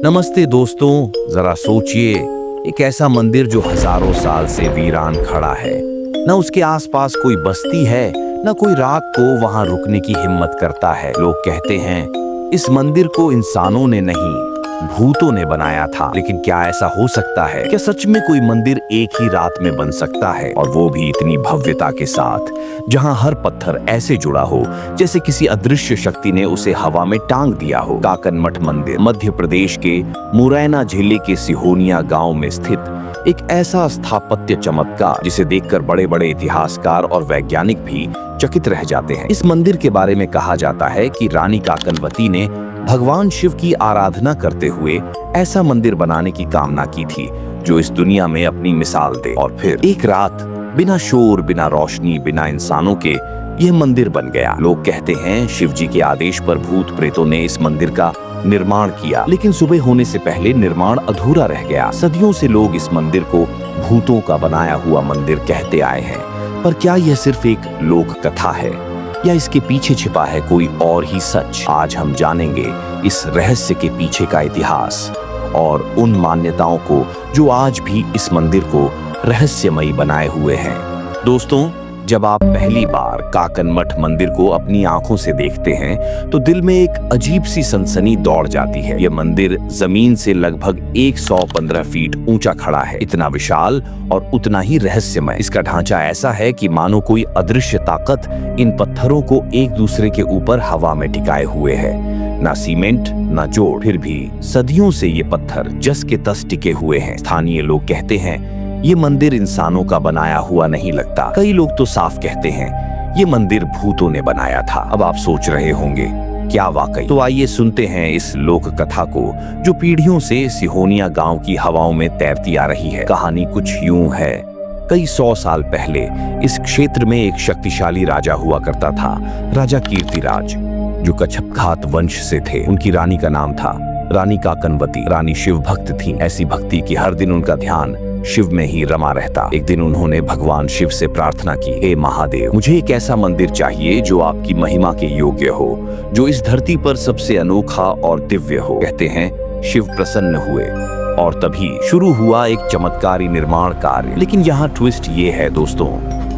नमस्ते दोस्तों, जरा सोचिए, एक ऐसा मंदिर जो हजारों साल से वीरान खड़ा है। न उसके आसपास कोई बस्ती है, न कोई रात को वहां रुकने की हिम्मत करता है। लोग कहते हैं इस मंदिर को इंसानों ने नहीं, भूतों ने बनाया था। लेकिन क्या ऐसा हो सकता है? क्या सच में कोई मंदिर एक ही रात में बन सकता है, और वो भी इतनी भव्यता के साथ, जहां हर पत्थर ऐसे जुड़ा हो जैसे किसी अदृश्य शक्ति ने उसे हवा में टांग दिया हो? काकन मठ मंदिर मध्य प्रदेश के मुरैना जिले के सिहोनिया गांव में स्थित एक ऐसा स्थापत्य चमत्कार जिसे देखकर बड़े बड़े इतिहासकार और वैज्ञानिक भी चकित रह जाते हैं। इस मंदिर के बारे में कहा जाता है कि रानी काकनवती ने भगवान शिव की आराधना करते हुए ऐसा मंदिर बनाने की कामना की थी जो इस दुनिया में अपनी मिसाल दे। और फिर एक रात बिना शोर, बिना रोशनी, बिना इंसानों के यह मंदिर बन गया। लोग कहते हैं शिव जी के आदेश पर भूत प्रेतों ने इस मंदिर का निर्माण किया, लेकिन सुबह होने से पहले निर्माण अधूरा रह गया। सदियों से लोग इस मंदिर को भूतों का बनाया हुआ मंदिर कहते आए हैं। पर क्या यह सिर्फ एक लोक कथा है, या इसके पीछे छिपा है कोई और ही सच? आज हम जानेंगे इस रहस्य के पीछे का इतिहास और उन मान्यताओं को जो आज भी इस मंदिर को रहस्यमयी बनाए हुए हैं। दोस्तों, जब आप पहली बार काकन मठ मंदिर को अपनी आंखों से देखते हैं तो दिल में एक अजीब सी सनसनी दौड़ जाती है। यह मंदिर जमीन से लगभग 115 फीट ऊंचा खड़ा है। इतना विशाल और उतना ही रहस्यमय। इसका ढांचा ऐसा है कि मानो कोई अदृश्य ताकत इन पत्थरों को एक दूसरे के ऊपर हवा में टिकाए हुए है। ना सीमेंट, ना जोड़, फिर भी सदियों से ये पत्थर जस के तस टिके हुए हैं। स्थानीय लोग कहते हैं ये मंदिर इंसानों का बनाया हुआ नहीं लगता। कई लोग तो साफ कहते हैं ये मंदिर भूतों ने बनाया था। अब आप सोच रहे होंगे, क्या वाकई? तो आइए सुनते हैं इस लोक कथा को जो पीढ़ियों से सिहोनिया गांव की हवाओं में तैरती आ रही है। कहानी कुछ यूं है। कई 100 साल पहले इस क्षेत्र में एक शक्तिशाली राजा हुआ करता था, राजा कीर्तिराज, जो कच्छपघात वंश से थे। उनकी रानी का नाम था रानी काकनवती। रानी शिव भक्त थी, ऐसी भक्ति कि हर दिन उनका ध्यान शिव में ही रमा रहता। एक दिन उन्होंने भगवान शिव से प्रार्थना की, हे महादेव, मुझे एक ऐसा मंदिर चाहिए जो आपकी महिमा के योग्य हो, जो इस धरती पर सबसे अनोखा और दिव्य हो। कहते हैं शिव प्रसन्न हुए और तभी शुरू हुआ एक चमत्कारी निर्माण कार्य। लेकिन यहाँ ट्विस्ट ये है दोस्तों,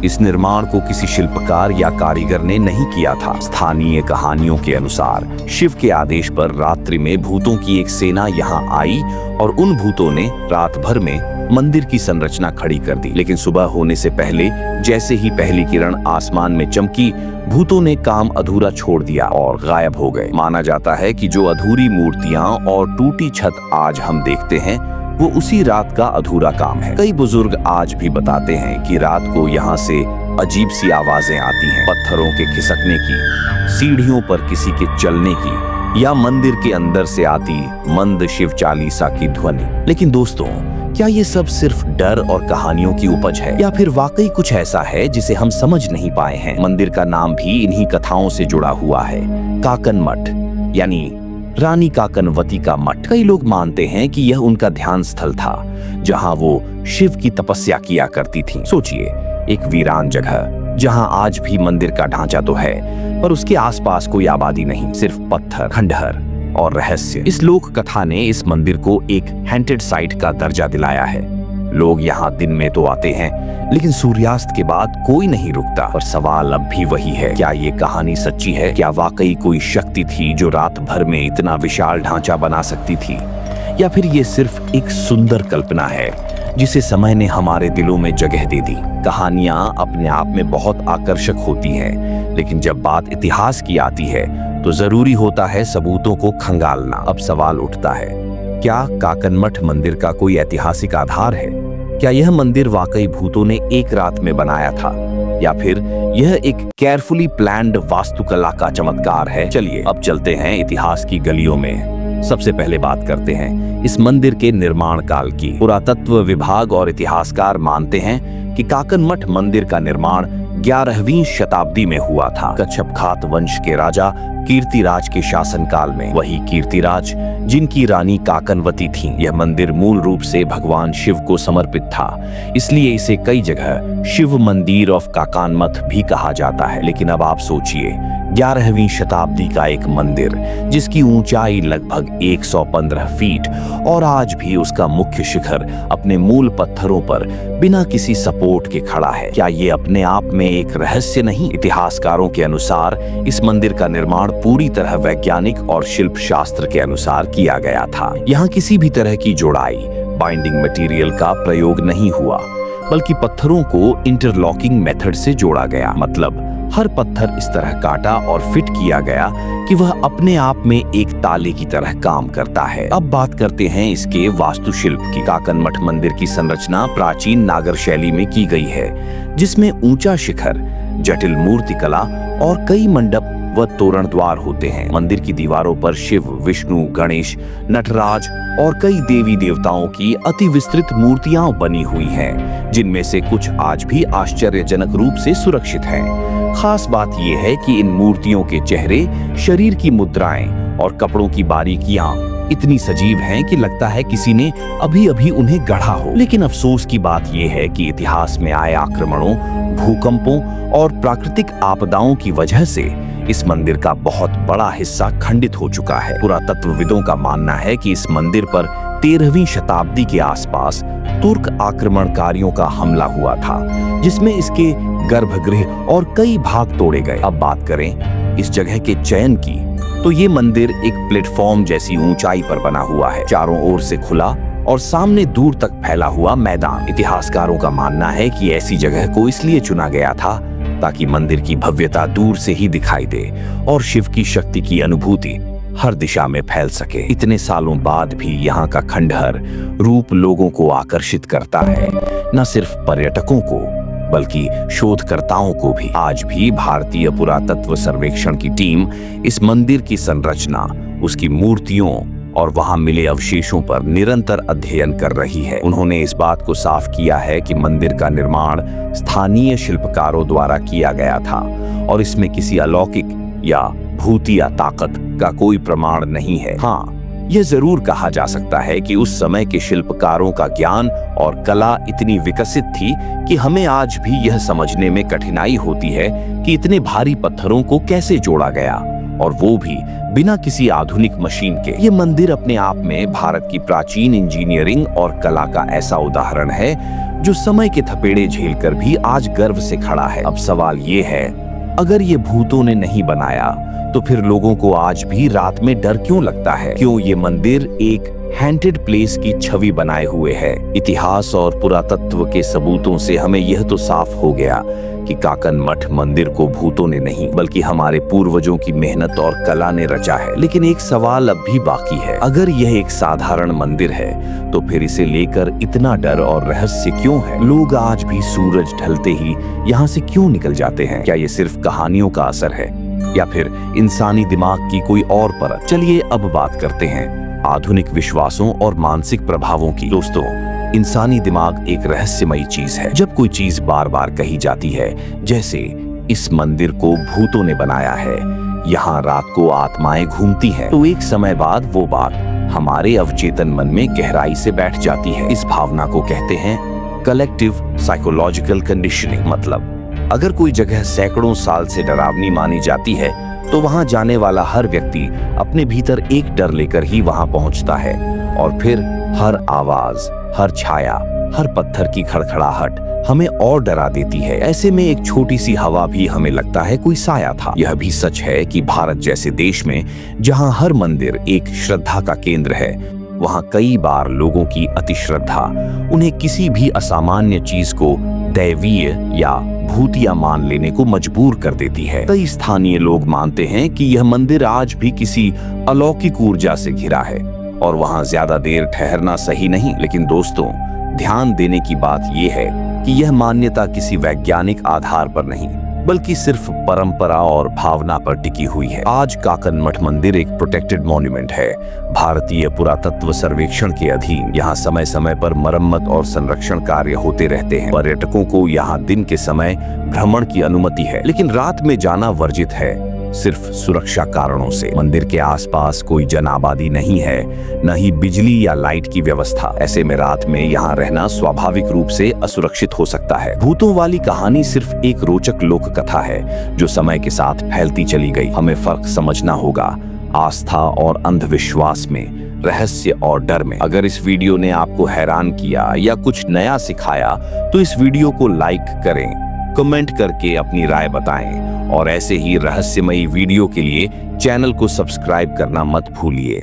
इस निर्माण को किसी शिल्पकार या कारीगर ने नहीं किया था। स्थानीय कहानियों के अनुसार शिव के आदेश पर रात्रि में भूतों की एक सेना यहाँ आई और उन भूतों ने रात भर में मंदिर की संरचना खड़ी कर दी। लेकिन सुबह होने से पहले जैसे ही पहली किरण आसमान में चमकी, भूतों ने काम अधूरा छोड़ दिया और गायब हो गए। माना जाता है कि जो अधूरी मूर्तियां और टूटी छत आज हम देखते हैं वो उसी रात का अधूरा काम है। कई बुजुर्ग आज भी बताते हैं कि रात को यहाँ से अजीब सी आवाजें आती हैं, पत्थरों के खिसकने की, सीढ़ियों पर किसी के चलने की, या मंदिर के अंदर से आती मंद शिव चालीसा की ध्वनि। लेकिन दोस्तों, क्या ये सब सिर्फ डर और कहानियों की उपज है, या फिर वाकई कुछ ऐसा है जिसे हम समझ नहीं पाए हैं? मंदिर का नाम भी इन्हीं कथाओं से जुड़ा हुआ है, काकन मठ, यानी रानी काकनवती का मठ। कई लोग मानते हैं कि यह उनका ध्यान स्थल था जहां वो शिव की तपस्या किया करती थी। सोचिए, एक वीरान जगह जहां आज भी मंदिर का ढांचा तो है, पर उसके आसपास कोई आबादी नहीं, सिर्फ पत्थर, खंडहर और रहस्य। इस लोक कथा ने इस मंदिर को एक हैंटेड साइट का दर्जा दिलाया है। लोग यहाँ दिन में तो आते हैं, लेकिन सूर्यास्त के बाद कोई नहीं रुकता। और सवाल अब भी वही है, क्या ये कहानी सच्ची है? क्या वाकई कोई शक्ति थी जो रात भर में इतना विशाल ढांचा बना सकती थी, या फिर ये सिर्फ एक सुंदर कल्पना है जिसे समय ने हमारे दिलों में जगह दे दी? कहानियां अपने आप में बहुत आकर्षक होती हैं, लेकिन जब बात इतिहास की आती है तो जरूरी होता है सबूतों को खंगालना। अब सवाल उठता है, क्या काकन मठ मंदिर का कोई ऐतिहासिक आधार है? क्या यह मंदिर वाकई भूतों ने एक रात में बनाया था, या फिर यह एक केयरफुली प्लान्ड वास्तुकला का चमत्कार है? चलिए अब चलते हैं इतिहास की गलियों में। सबसे पहले बात करते हैं इस मंदिर के निर्माण काल की। पुरातत्व विभाग और इतिहासकार मानते हैं कि काकन मठ मंदिर का निर्माण 11वीं शताब्दी में हुआ था। कच्छपघात वंश के राजा कीर्तिराज के शासनकाल में। वही कीर्तिराज जिनकी रानी काकनवती थीं। यह मंदिर मूल रूप से भगवान शिव को समर्पित था, इसलिए इसे कई जगह शिव मंदिर ऑफ काकानमठ भी कहा जाता है। लेकिन अब आप सोचिए, 11वीं शताब्दी का एक मंदिर जिसकी ऊंचाई लगभग 115 फीट और आज भी उसका मुख्य शिखर अपने मूल पत्थरों पर बिना किसी सपोर्ट के खड़ा है। क्या ये अपने आप में एक रहस्य नहीं? इतिहासकारों के अनुसार इस मंदिर का निर्माण पूरी तरह वैज्ञानिक और शिल्प शास्त्र के अनुसार किया गया था। यहाँ किसी भी तरह की जोड़ाई, बाइंडिंग मटेरियल का प्रयोग नहीं हुआ, बल्कि पत्थरों को इंटरलॉकिंग मेथड से जोड़ा गया। मतलब हर पत्थर इस तरह काटा और फिट किया गया कि वह अपने आप में एक ताले की तरह काम करता है। अब बात करते हैं इसके वास्तुशिल्प की। काकनमठ मंदिर की संरचना प्राचीन नागर शैली में की गई है, जिसमें ऊंचा शिखर, जटिल मूर्तिकला और कई मंडप व तोरण द्वार होते हैं। मंदिर की दीवारों पर शिव, विष्णु, गणेश, नटराज और कई देवी देवताओं की अति विस्तृत मूर्तियां बनी हुई हैं, जिनमें से कुछ आज भी आश्चर्यजनक रूप से सुरक्षित हैं। खास बात यह है कि इन मूर्तियों के चेहरे, शरीर की मुद्राएं और कपड़ों की बारीकियां इतनी सजीव हैं कि लगता है किसी ने अभी अभी उन्हें गढ़ा हो। लेकिन अफसोस की बात यह है कि इतिहास में आए आक्रमणों, भूकंपों और प्राकृतिक आपदाओं की वजह से इस मंदिर का बहुत बड़ा हिस्सा खंडित हो चुका है। पुरातत्वविदों का मानना है कि इस मंदिर पर 13वीं शताब्दी के आसपास तुर्क आक्रमणकारियों का हमला हुआ था, जिसमें इसके गर्भगृह और कई भाग तोड़े गए। अब बात करें इस जगह के चयन की, तो ये मंदिर एक प्लेटफॉर्म जैसी ऊंचाई पर बना हुआ है, चारों ओर से खुला और सामने दूर तक फैला हुआ मैदान। इतिहासकारों का मानना है कि ऐसी जगह को इसलिए चुना गया था ताकि मंदिर की भव्यता दूर से ही दिखाई दे और शिव की शक्ति की अनुभूति हर दिशा में फैल सके। इतने सालों बाद भी यहाँ का खंडहर रूप लोगों को आकर्षित करता है, न सिर्फ पर्यटकों को बल्कि शोधकर्ताओं को भी। आज भी भारतीय पुरातत्व सर्वेक्षण की टीम इस मंदिर की संरचना, उसकी मूर्तियों और वहां मिले अवशेषों पर निरंतर अध्ययन कर रही है। उन्होंने इस बात को साफ किया है कि मंदिर का निर्माण स्थानीय शिल्पकारों द्वारा किया गया था और इसमें किसी अलौकिक या भूतिया ताकत का कोई प्रमाण नहीं है। हाँ, यह जरूर कहा जा सकता है कि उस समय के शिल्पकारों का ज्ञान और कला इतनी विकसित थी कि हमें आज भी यह समझने में कठिनाई होती है कि इतने भारी पत्थरों को कैसे जोड़ा गया, और वो भी बिना किसी आधुनिक मशीन के। ये मंदिर अपने आप में भारत की प्राचीन इंजीनियरिंग और कला का ऐसा उदाहरण है जो समय के थपेड़े झेलकर भी आज गर्व से खड़ा है। अब सवाल ये है, अगर ये भूतों ने नहीं बनाया तो फिर लोगों को आज भी रात में डर क्यों लगता है? क्यों ये मंदिर एक हैंटेड प्लेस की छवि बनाए हुए है? इतिहास और पुरातत्व के सबूतों से हमें यह तो साफ हो गया कि काकनमठ मंदिर को भूतों ने नहीं बल्कि हमारे पूर्वजों की मेहनत और कला ने रचा है। लेकिन एक सवाल अब भी बाकी है, अगर यह एक साधारण मंदिर है तो फिर इसे लेकर इतना डर और रहस्य क्यों है? लोग आज भी सूरज ढलते ही यहाँ से क्यों निकल जाते हैं? क्या ये सिर्फ कहानियों का असर है या फिर इंसानी दिमाग की कोई और परत? चलिए अब बात करते हैं आधुनिक विश्वासों और मानसिक प्रभावों की। दोस्तों, इंसानी दिमाग एक रहस्यमयी चीज है। जब कोई चीज बार बार कही जाती है, जैसे इस मंदिर को भूतों ने बनाया है, यहाँ रात को आत्माएं घूमती हैं, तो एक समय बाद वो बात हमारे अवचेतन मन में गहराई से बैठ जाती है। इस भावना को कहते हैं कलेक्टिव साइकोलॉजिकल कंडीशनिंग। मतलब अगर कोई जगह सैकड़ों साल से डरावनी मानी जाती है तो वहां जाने वाला हर व्यक्ति अपने भीतर एक डर लेकर ही वहां पहुंचता है, और फिर हर आवाज, हर छाया, हर पत्थर की खड़खड़ाहट हमें और डरा देती है। ऐसे में एक छोटी सी हवा भी हमें लगता है कोई साया था। यह भी सच है कि भारत जैसे देश में जहां हर मंदिर एक श्रद्धा का केंद्र है, वहां कई बार लोगों की अतिश्रद्धा उन्हें किसी भी असामान्य चीज को दैवीय या भूतिया मान लेने को मजबूर कर देती है। कई स्थानीय लोग मानते हैं कि यह मंदिर आज भी किसी अलौकिक ऊर्जा से घिरा है और वहां ज्यादा देर ठहरना सही नहीं। लेकिन दोस्तों, ध्यान देने की बात यह है कि यह मान्यता किसी वैज्ञानिक आधार पर नहीं बल्कि सिर्फ परंपरा और भावना पर टिकी हुई है। आज काकन मठ मंदिर एक प्रोटेक्टेड मॉन्यूमेंट है, भारतीय पुरातत्व सर्वेक्षण के अधीन। यहाँ समय समय पर मरम्मत और संरक्षण कार्य होते रहते हैं। पर्यटकों को यहाँ दिन के समय भ्रमण की अनुमति है, लेकिन रात में जाना वर्जित है, सिर्फ सुरक्षा कारणों से। मंदिर के आसपास कोई जन आबादी नहीं है, न ही बिजली या लाइट की व्यवस्था। ऐसे में रात में यहाँ रहना स्वाभाविक रूप से असुरक्षित हो सकता है। भूतों वाली कहानी सिर्फ एक रोचक लोक कथा है जो समय के साथ फैलती चली गई। हमें फर्क समझना होगा आस्था और अंधविश्वास में, रहस्य और डर में। अगर इस वीडियो ने आपको हैरान किया या कुछ नया सिखाया तो इस वीडियो को लाइक करें, कमेंट करके अपनी राय बताएं और ऐसे ही रहस्यमयी वीडियो के लिए चैनल को सब्सक्राइब करना मत भूलिए।